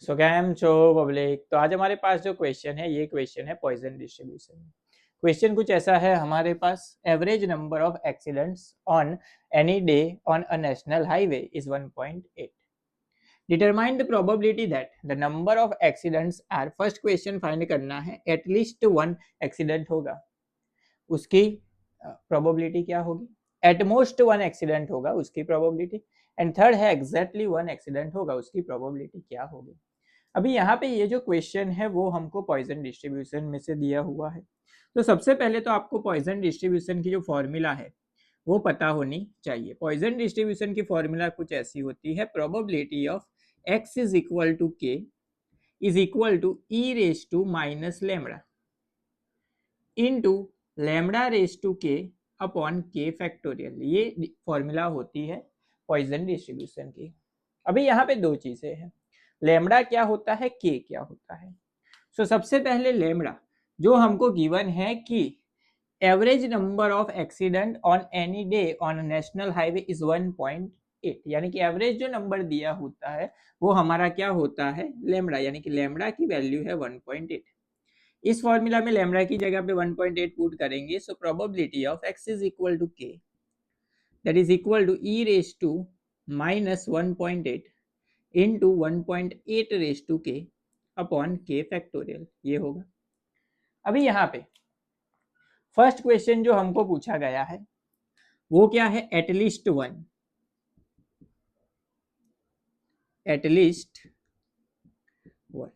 सो cam छो public. तो आज हमारे पास जो क्वेश्चन है ये क्वेश्चन है पॉइजन डिस्ट्रीब्यूशन। क्वेश्चन कुछ ऐसा है हमारे पास, average number of accidents on any day on a national highway is 1.8। Determine the probability that the number of accidents are, first question find करना है एटलीस्ट वन एक्सीडेंट होगा, उसकी प्रोबेबिलिटी क्या होगी। एट मोस्ट वन एक्सीडेंट होगा उसकी probability, and third है exactly one accident होगा उसकी प्रोबेबिलिटी क्या होगी। अभी यहाँ पे ये जो क्वेश्चन है वो हमको पॉइजन डिस्ट्रीब्यूशन में से दिया हुआ है। तो सबसे पहले तो आपको पॉइजन डिस्ट्रीब्यूशन की जो फॉर्मूला है वो पता होनी चाहिए। पॉइजन डिस्ट्रीब्यूशन की फॉर्मूला कुछ ऐसी होती है, probability of x is equal to k is equal to e raise to minus lambda into lambda raise to k upon k factorial. ये फॉर्मूला होती है पॉइजन डिस्ट्रीब्यूशन की। अभी यहाँ पे दो चीजें हैं, लेमड़ा क्या होता है, के क्या होता है। सो सबसे पहले लेमड़ा जो हमको गिवन है कि average number of accident on any day on national highway is 1.8, यानी कि एवरेज जो नंबर दिया होता है वो हमारा क्या होता है, लेमड़ा, यानी कि लेमड़ा की वैल्यू है 1.8। इस फॉर्मूला में लेमड़ा की जगह पे 1.8 पुट करेंगे, so probability of x is equal to k that is equal to e raise to minus 1.8 into 1.8 raise to k upon k factorial, ये होगा। अभी यहाँ पे फर्स्ट क्वेश्चन जो हमको पूछा गया है वो क्या है, at least one. At least one,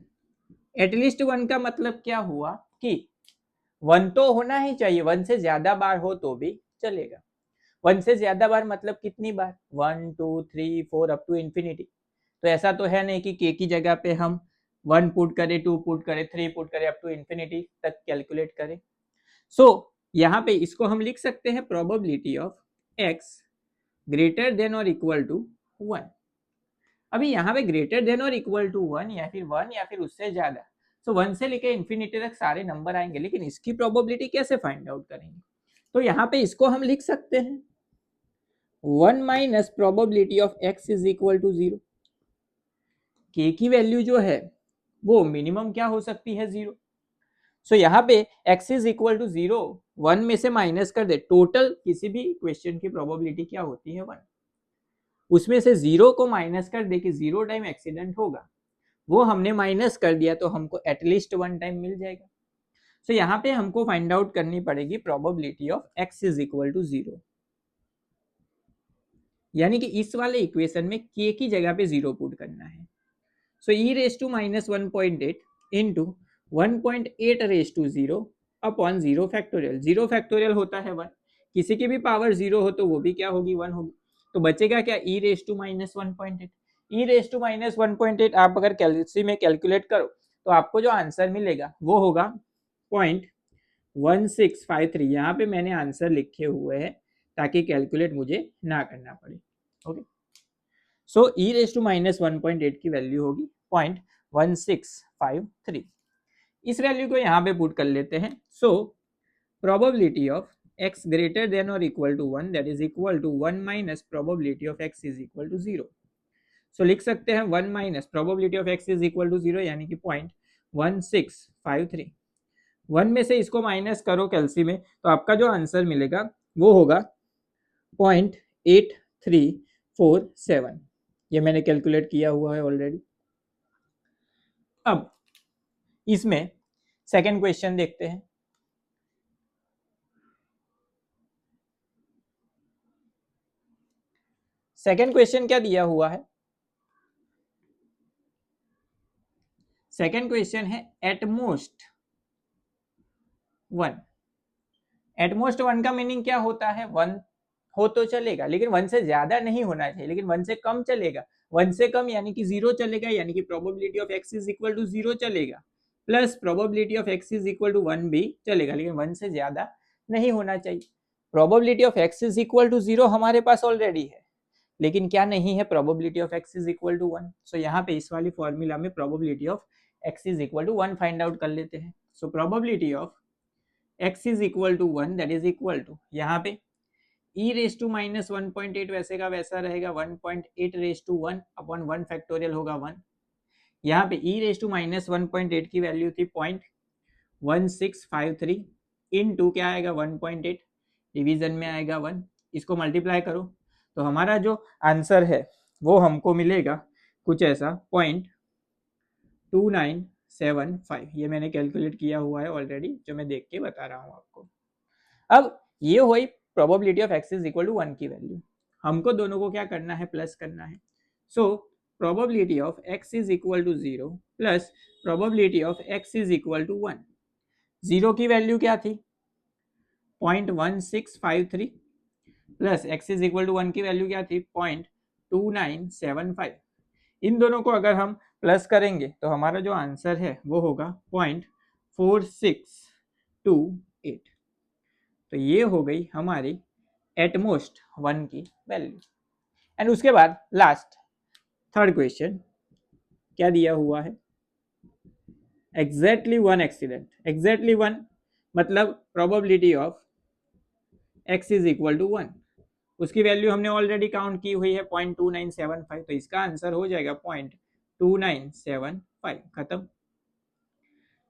at least one का मतलब क्या हुआ कि वन तो होना ही चाहिए, वन से ज्यादा बार हो तो भी चलेगा। वन से ज्यादा बार मतलब कितनी बार, 1 2 3 4 अप टू इंफिनिटी। तो ऐसा तो है नहीं कि के की जगह पे हम 1 पुट करें, 2 पुट करें, 3 पुट करें, अप टू इंफिनिटी तक कैलकुलेट करें। सो यहाँ पे इसको हम लिख सकते हैं probability of x greater than और इक्वल टू 1। अभी यहाँ पे ग्रेटर देन और इक्वल टू 1 या फिर 1 या फिर उससे ज्यादा, सो 1 से लेकर इंफिनिटी तक सारे नंबर आएंगे, लेकिन इसकी प्रोबेबिलिटी कैसे फाइंड आउट करेंगे। तो यहाँ पे इसको हम लिख सकते हैं 1 minus probability of x is equal to 0। के की वैल्यू जो है वो मिनिमम क्या हो सकती है, 0। सो यहाँ पे x इज इक्वल टू 0, 1 में से माइनस कर दे, टोटल किसी भी क्वेश्चन की प्रोबेबिलिटी क्या होती है, 1। उसमें से 0 को माइनस कर दे कि 0 टाइम एक्सीडेंट होगा, वो हमने माइनस कर दिया तो हमको एटलीस्ट 1 टाइम मिल जाएगा। सो यहाँ पे हमको फाइंड आउट करनी पड़ेगी probability of x is equal to 0, यानी कि इस वाले इक्वेशन में k की जगह पे 0 पुट करना है। So e raise to minus 1.8 into 1.8 raise to 0 upon 0 factorial. 0 factorial होता है 1, किसी की भी पावर 0 हो तो वो भी क्या होगी, 1 होगी। तो बचेगा क्या, e raise to minus 1.8। e raise to minus 1.8 आप अगर कैलसी में कैलकुलेट करो तो आपको जो आंसर मिलेगा वो होगा 0.1653। यहाँ पे मैंने आंसर लिखे हुए हैं ताकि कैलकुलेट मुझे ना करना पड़े। Okay, so e raise to minus 1.8 की वैल्यू होगी 0.1653। इस वैल्यू को यहाँ पे पुट कर लेते हैं। So probability of x greater than और equal to 1 that is equal to 1 minus probability of x is equal to 0। So लिख सकते हैं 1 minus probability of x is equal to 0, यानी कि 0.1653। 1 में से इसको माइनस करो कैलसी में तो आपका जो आंसर मिलेगा वो होगा 0.8347। ये मैंने कैलकुलेट किया हुआ है ऑलरेडी। अब इसमें सेकंड क्वेश्चन देखते हैं। सेकंड क्वेश्चन क्या दिया हुआ है, सेकंड क्वेश्चन है एटमोस्ट 1। एटमोस्ट 1 का मीनिंग क्या होता है, 1 हो तो चलेगा लेकिन 1 से ज्यादा नहीं होना चाहिए, लेकिन 1 से कम चलेगा। 1 से कम यानी कि 0 चलेगा, यानी कि probability of x is equal to 0 चलेगा, plus probability of x is equal to 1 भी चलेगा, लेकिन 1 से ज्यादा नहीं होना चाहिए। Probability of x is equal to 0 हमारे पास ऑलरेडी है, लेकिन क्या नहीं है, probability of x is equal to 1। So यहाँ पे इस वाली फॉर्मूला में probability of x is equal to 1 find out कर लेते हैं। So probability of x is equal to 1 that is equal to, यहाँ पे e रेस टू माइनस 1.8 वैसे का वैसा रहेगा, 1.8 रेस टू 1 अपॉन 1 फैक्टोरियल होगा 1 यहाँ पे e रेज टू माइनस 1.8 की वैल्यू थी 0.1653 इनटू क्या आएगा 1.8, डिवीजन में आएगा 1, इसको मल्टीप्लाई करो तो हमारा जो आंसर है वो हमको मिलेगा कुछ ऐसा 0.2975। ये मैंने कैलकुलेट किया हुआ है ऑलरेडी, जो मैं देख के बता रहा हूँ आपको। अब ये हुई probability of x is equal to 1 की वैल्यू। हमको दोनों को क्या करना है, प्लस करना है। So probability of x is equal to 0 plus probability of x is equal to 1। 0 की वैल्यू क्या थी 0.1653 plus x is equal to 1 की वैल्यू क्या थी 0.2975। इन दोनों को अगर हम प्लस करेंगे तो हमारा जो आंसर है वो होगा 0.4628। तो ये हो गई हमारी एटमोस्ट 1 की वैल्यू। एंड उसके बाद लास्ट थर्ड क्वेश्चन क्या दिया हुआ है, एग्जैक्टली 1 एक्सीडेंट। एग्जैक्टली 1 मतलब probability of x is equal to 1, उसकी वैल्यू हमने ऑलरेडी काउंट की हुई है 0.2975, तो इसका आंसर हो जाएगा 0.2975। खत्म।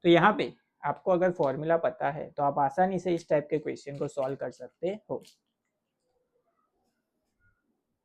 तो यहाँ पे आपको अगर फॉर्मूला पता है तो आप आसानी से इस टाइप के क्वेश्चन को सॉल्व कर सकते हो।